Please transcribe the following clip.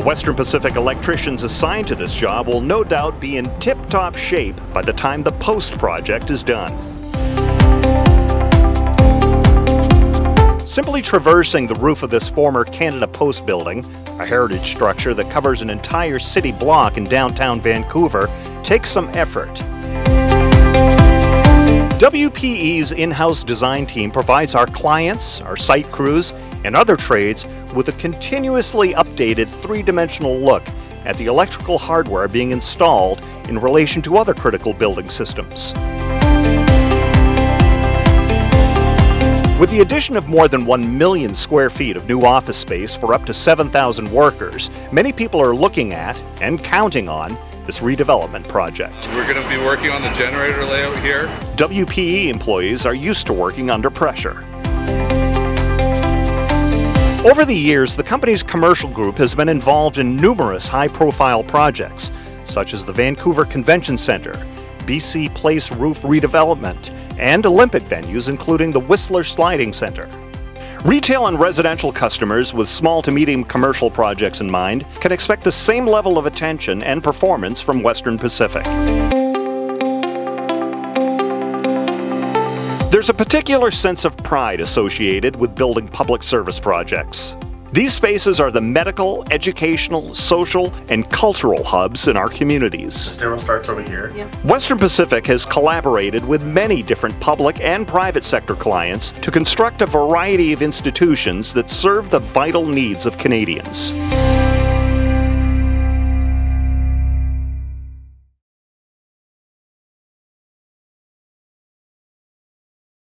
Western Pacific electricians assigned to this job will no doubt be in tip-top shape by the time the post project is done. Simply traversing the roof of this former Canada Post building, a heritage structure that covers an entire city block in downtown Vancouver, takes some effort. WPE's in-house design team provides our clients, our site crews, and other trades with a continuously updated three-dimensional look at the electrical hardware being installed in relation to other critical building systems. With the addition of more than 1 million square feet of new office space for up to 7,000 workers, many people are looking at and counting on this redevelopment project. We're going to be working on the generator layout here. WPE employees are used to working under pressure. Over the years, the company's commercial group has been involved in numerous high-profile projects, such as the Vancouver Convention Centre, BC Place roof redevelopment, and Olympic venues including the Whistler Sliding Centre. Retail and residential customers with small to medium commercial projects in mind can expect the same level of attention and performance from Western Pacific. There's a particular sense of pride associated with building public service projects. These spaces are the medical, educational, social, and cultural hubs in our communities. The stairwell starts over here. Yeah. Western Pacific has collaborated with many different public and private sector clients to construct a variety of institutions that serve the vital needs of Canadians.